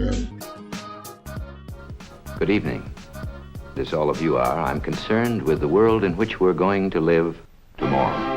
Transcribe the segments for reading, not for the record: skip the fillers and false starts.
again. Good evening. As all of you are, I'm concerned with the world in which we're going to live tomorrow.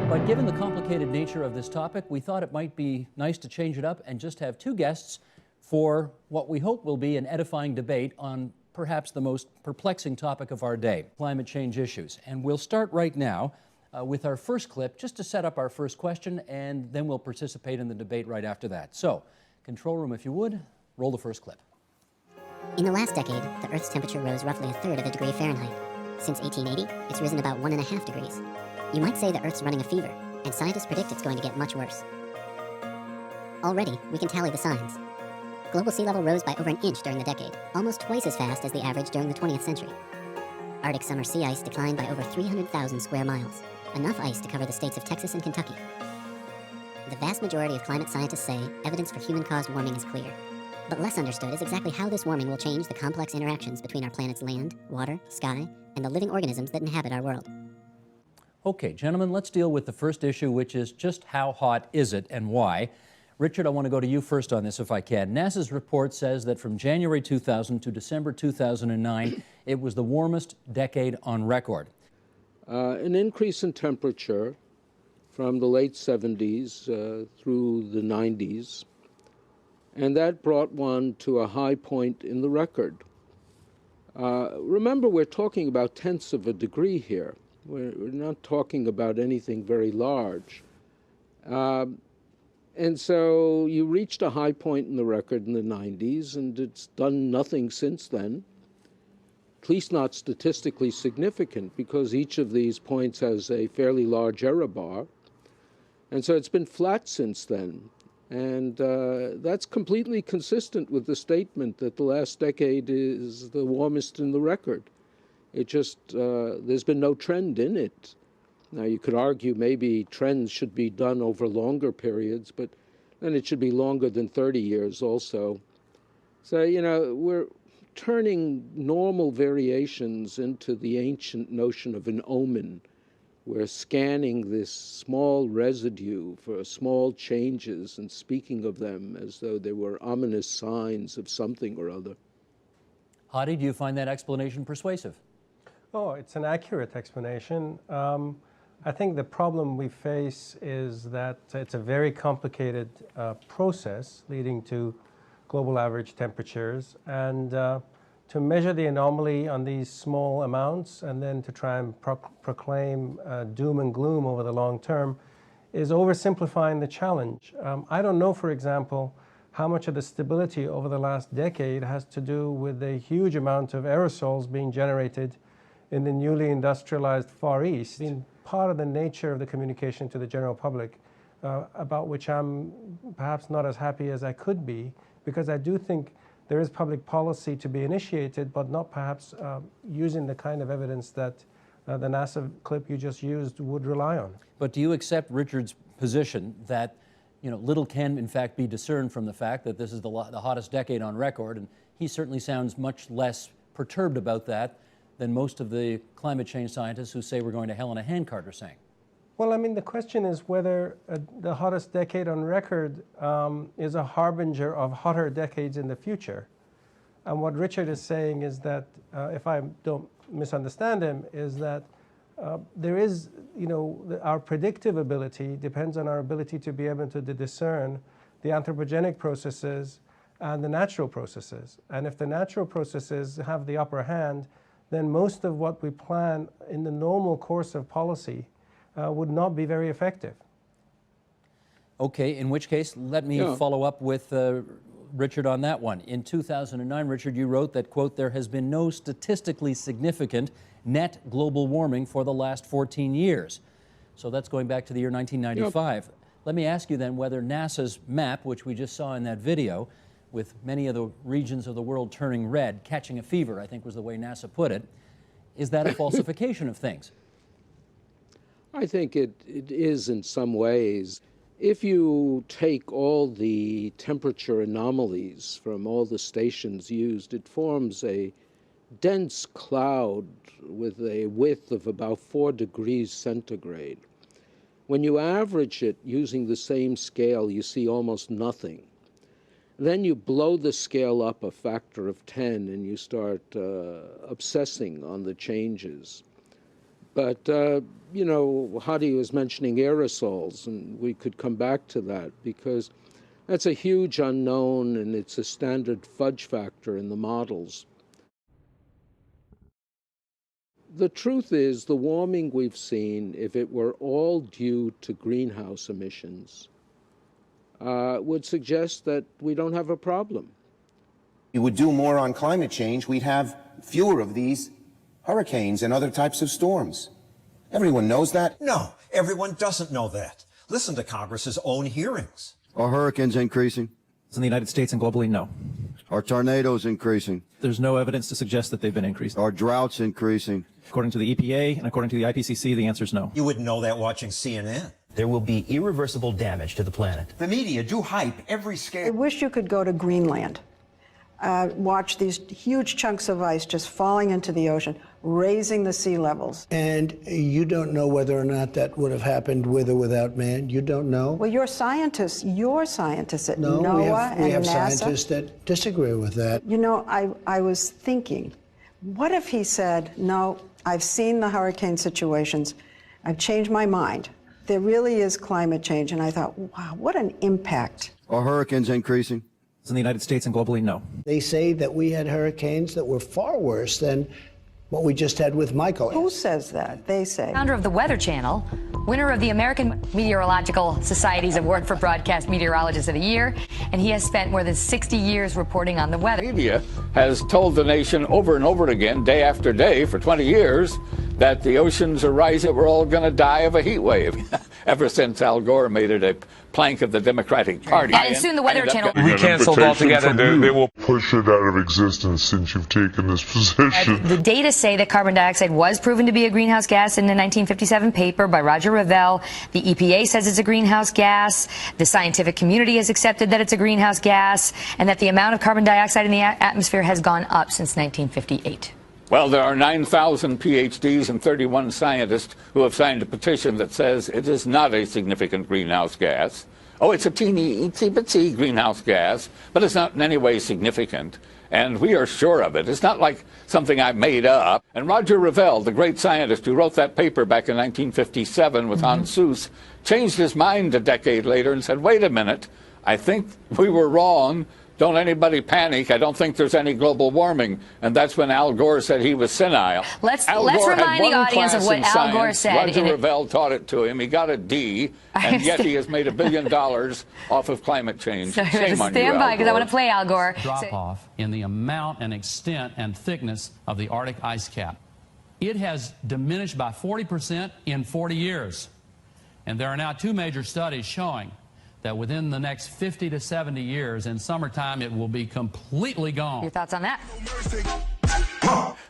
But given the complicated nature of this topic, we thought it might be nice to change it up and just have two guests for what we hope will be an edifying debate on perhaps the most perplexing topic of our day, climate change issues. And we'll start right now with our first clip, just to set up our first question, and then we'll participate in the debate right after that. So, control room, if you would, roll the first clip. In the last decade, the Earth's temperature rose roughly a third of a degree Fahrenheit. Since 1880, it's risen about 1.5 degrees. You might say the Earth's running a fever, and scientists predict it's going to get much worse. Already, we can tally the signs. Global sea level rose by over an inch during the decade, almost twice as fast as the average during the 20th century. Arctic summer sea ice declined by over 300,000 square miles, enough ice to cover the states of Texas and Kentucky. The vast majority of climate scientists say evidence for human-caused warming is clear. But less understood is exactly how this warming will change the complex interactions between our planet's land, water, sky, and the living organisms that inhabit our world. Okay, gentlemen, let's deal with the first issue, which is just how hot is it and why? Richard, I want to go to you first on this if I can. NASA's report says that from January 2000 to December 2009, it was the warmest decade on record. An increase in temperature from the late 70s through the 90s, and that brought one to a high point in the record. Remember, we're talking about tenths of a degree here. We're not talking about anything very large. And so you reached a high point in the record in the 90s, and it's done nothing since then. At least not statistically significant, because each of these points has a fairly large error bar. And so it's been flat since then. And that's completely consistent with the statement that the last decade is the warmest in the record. It just, there's been no trend in it. Now, you could argue maybe trends should be done over longer periods, but then it should be longer than 30 years also. So, you know, we're turning normal variations into the ancient notion of an omen. We're scanning this small residue for small changes and speaking of them as though they were ominous signs of something or other. Hadi, do you find that explanation persuasive? Oh, it's an accurate explanation. I think the problem we face is that it's a very complicated process leading to global average temperatures, and to measure the anomaly on these small amounts and then to try and proclaim doom and gloom over the long term is oversimplifying the challenge. I don't know, for example, how much of the stability over the last decade has to do with the huge amount of aerosols being generated in the newly industrialized Far East, being part of the nature of the communication to the general public, about which I'm perhaps not as happy as I could be, because I do think there is public policy to be initiated, but not perhaps using the kind of evidence that the NASA clip you just used would rely on. But do you accept Richard's position that, you know, little can in fact be discerned from the fact that this is the hottest decade on record, and he certainly sounds much less perturbed about that than most of the climate change scientists who say we're going to hell in a handcart are saying? Well, I mean, the question is whether the hottest decade on record is a harbinger of hotter decades in the future. And what Richard is saying is that, if I don't misunderstand him, is that there is, you know, our predictive ability depends on our ability to be able to discern the anthropogenic processes and the natural processes. And if the natural processes have the upper hand, then most of what we plan in the normal course of policy would not be very effective. Okay, in which case, let me follow up with Richard on that one. In 2009, Richard, you wrote that, quote, there has been no statistically significant net global warming for the last 14 years. So that's going back to the year 1995. Yep. Let me ask you then whether NASA's map, which we just saw in that video, with many of the regions of the world turning red, catching a fever, I think was the way NASA put it, is that a falsification of things? I think it is in some ways. If you take all the temperature anomalies from all the stations used, it forms a dense cloud with a width of about 4 degrees centigrade. When you average it using the same scale, you see almost nothing. Then you blow the scale up a factor of 10 and you start obsessing on the changes. But, you know, Hadi was mentioning aerosols, and we could come back to that because that's a huge unknown, and it's a standard fudge factor in the models. The truth is, the warming we've seen, if it were all due to greenhouse emissions, would suggest that we don't have a problem. We would do more on climate change, we'd have fewer of these hurricanes and other types of storms. Everyone knows that. No, everyone doesn't know that. Listen to Congress's own hearings. Are hurricanes increasing? In the United States and globally, no. Are tornadoes increasing? There's no evidence to suggest that they've been increased. Are droughts increasing? According to the EPA and according to the IPCC, the answer is no. You wouldn't know that watching CNN. There will be irreversible damage to the planet. The media do hype every I scale. wish you could go to Greenland, watch these huge chunks of ice just falling into the ocean, raising the sea levels. And you don't know whether or not that would have happened with or without man. You don't know. Well, you're scientists at No, NOAA we have and NASA. scientists that disagree with that. You know, I was thinking, what if he said, no, I've seen the hurricane situations, I've changed my mind. There really is climate change. And I thought, wow, what an impact. Are hurricanes increasing? In the United States and globally, no. They say that we had hurricanes that were far worse than what we just had with Michael. Who says that? They say. Founder of the Weather Channel, winner of the American Meteorological Society's Award for Broadcast Meteorologist of the Year, and he has spent more than 60 years reporting on the weather. Media has told the nation over and over again, day after day, for 20 years, that the oceans are rising. We're all going to die of a heat wave. Ever since Al Gore made it a plank of the Democratic Party. And soon the Weather Channel will be canceled altogether. They will push it out of existence since you've taken this position. The data say that carbon dioxide was proven to be a greenhouse gas in the 1957 paper by Roger Revelle. The EPA says it's a greenhouse gas. The scientific community has accepted that it's a greenhouse gas, and that the amount of carbon dioxide in the atmosphere has gone up since 1958. Well, there are 9,000 PhDs and 31 scientists who have signed a petition that says it is not a significant greenhouse gas. Oh, it's a teeny, itsy-bitsy greenhouse gas, but it's not in any way significant. And we are sure of it. It's not like something I made up. And Roger Revelle, the great scientist who wrote that paper back in 1957 with Hans Suess, changed his mind a decade later and said, wait a minute, I think we were wrong. Don't anybody panic. I don't think there's any global warming. And that's when Al Gore said he was senile. Let's remind the audience of what Al Gore said. Roger Revelle taught it to him. He got a D, and yet he has made $1 billion off of climate change. So Shame on you, stand by, because I want to play Al Gore. Drop off in the amount and extent and thickness of the Arctic ice cap. It has diminished by 40% in 40 years. And there are now 2 major studies showing that within the next 50 to 70 years, in summertime, it will be completely gone. Your thoughts on that?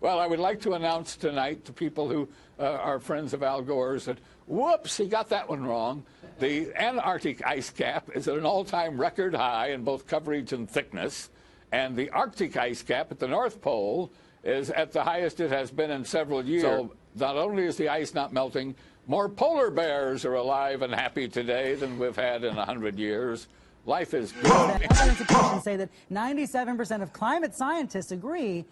Well, I would like to announce tonight to people who are friends of Al Gore's that, whoops, he got that one wrong. The Antarctic ice cap is at an all-time record high in both coverage and thickness, and the Arctic ice cap at the North Pole is at the highest it has been in several years. So not only is the ice not melting, more polar bears are alive and happy today than we've had in 100 years. Life is good. Other institutions say that 97% of climate scientists agree.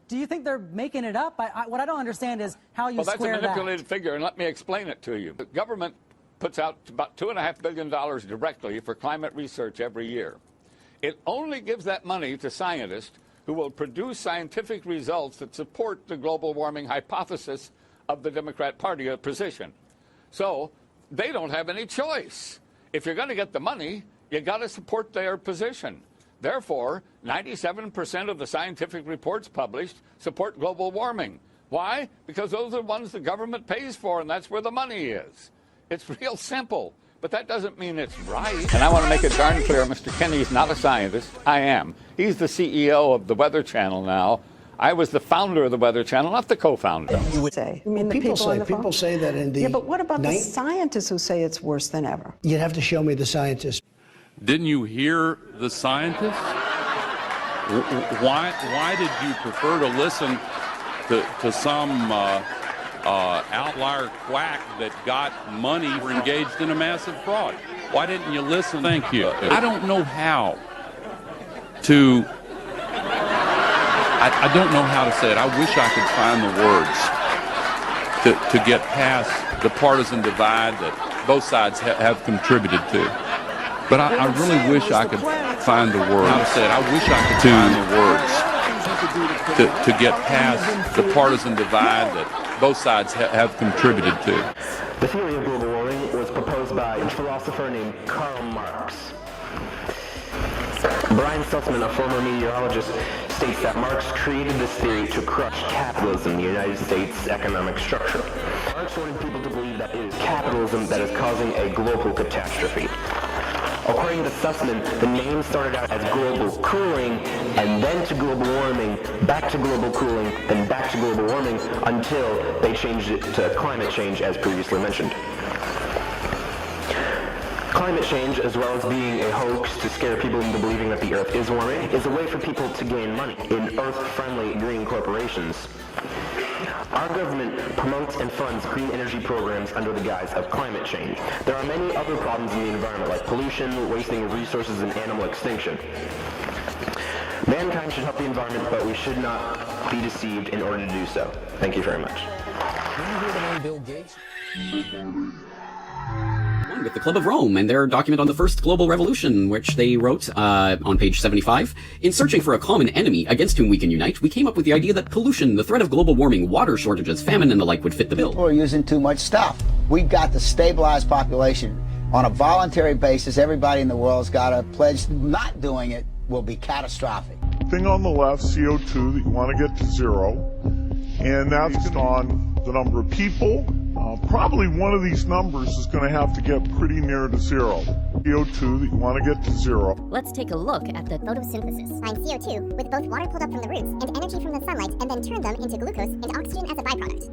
Do you think they're making it up? What I don't understand is how you square that. Well, that's a manipulated figure, and let me explain it to you. The government puts out about $2.5 billion directly for climate research every year. It only gives that money to scientists who will produce scientific results that support the global warming hypothesis of the Democrat Party position. So they don't have any choice. If you're going to get the money, you got to support their position. Therefore, 97% of the scientific reports published support global warming. Why? Because those are the ones the government pays for, and that's where the money is. It's real simple, but that doesn't mean it's right. And I want to make it darn clear, Mr. Kenny's not a scientist. I am. He's the CEO of the Weather Channel now. I was the founder of the Weather Channel, not the co-founder. You would say. You mean the people say that in the... Yeah, but what about the scientists who say it's worse than ever? You'd have to show me the scientists. Didn't you hear the scientists? Why did you prefer to listen to some outlier quack that got money were engaged in a massive fraud. Why didn't you listen? Thank you. I don't know how to... I don't know how to say it. I wish I could find the words to get past the partisan divide that both sides have contributed to. But I really wish I could find the words. How to say it? I wish I could find the words to get past the partisan divide that both sides have contributed to. The theory of global warming was proposed by a philosopher named Karl Marx. Brian Stutzman, a former meteorologist, states that Marx created this theory to crush capitalism, the United States' economic structure. Marx wanted people to believe that it is capitalism that is causing a global catastrophe. According to Stutzman, the name started out as global cooling, and then to global warming, back to global cooling, then back to global warming, until they changed it to climate change, as previously mentioned. Climate change, as well as being a hoax to scare people into believing that the Earth is warming, is a way for people to gain money in Earth-friendly green corporations. Our government promotes and funds green energy programs under the guise of climate change. There are many other problems in the environment, like pollution, wasting of resources, and animal extinction. Mankind should help the environment, but we should not be deceived in order to do so. Thank you very much. Did you hear the name Bill Gates? With the Club of Rome and their document on the First Global Revolution, which they wrote on page 75. In searching for a common enemy against whom we can unite, we came up with the idea that pollution, the threat of global warming, water shortages, famine, and the like would fit the bill. People are using too much stuff. We've got to stabilize population. On a voluntary basis, everybody in the world's got to pledge not doing it will be catastrophic. Thing on the left, CO2, that you want to get to zero, and that's based on the number of people. Probably one of these numbers is going to have to get pretty near to zero. CO2 that you want to get to zero. Let's take a look at the photosynthesis. Find CO2 with both water pulled up from the roots and energy from the sunlight, and then turn them into glucose and oxygen as a byproduct.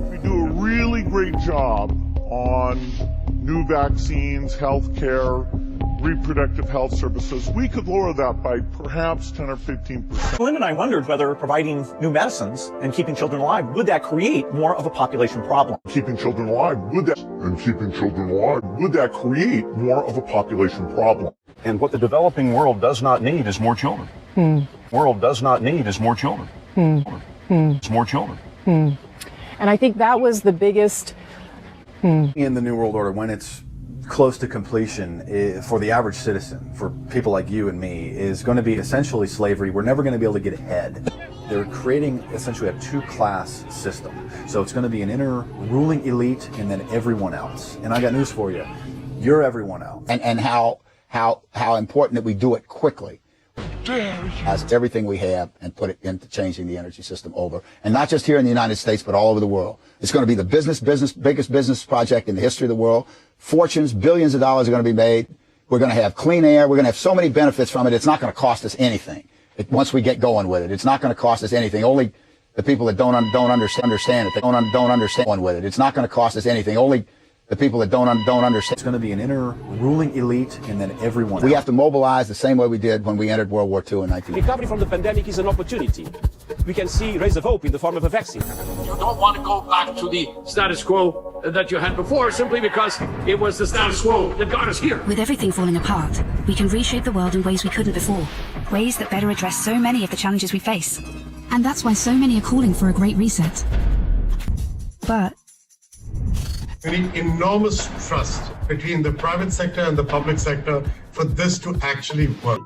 We do a really great job on new vaccines, healthcare, reproductive health services. We could lower that by perhaps 10 or 15%. Lynn and I wondered whether providing new medicines and keeping children alive, would that create more of a population problem? Keeping children alive, would that create more of a population problem? And what the developing world does not need is more children. World does not need is more children. It's more children. And I think that was the biggest in the New World Order, when it's close to completion, for the average citizen, for people like you and me, is going to be essentially slavery. We're never going to be able to get ahead. They're creating essentially a two-class system. So it's going to be an inner ruling elite and then everyone else. And I got news for you. You're everyone else. And how important that we do it quickly. As everything we have and put it into changing the energy system over. And not just here in the United States, but all over the world. It's going to be the biggest business project in the history of the world. Fortunes, billions of dollars are going to be made. We're going to have clean air. We're going to have so many benefits from it. It's not going to cost us anything. Once we get going with it, it's not going to cost us anything. Only the people that don't understand it, they don't understand with it. It's not going to cost us anything. Only the people that don't understand. It's going to be an inner ruling elite and then everyone else. We have to mobilize the same way we did when we entered World War II in 19. Recovery from the pandemic is an opportunity. We can see rays of hope in the form of a vaccine. You don't want to go back to the status quo that you had before simply because it was the status quo that got us here. With everything falling apart, we can reshape the world in ways we couldn't before. Ways that better address so many of the challenges we face. And that's why so many are calling for a great reset. But we need enormous trust between the private sector and the public sector for this to actually work.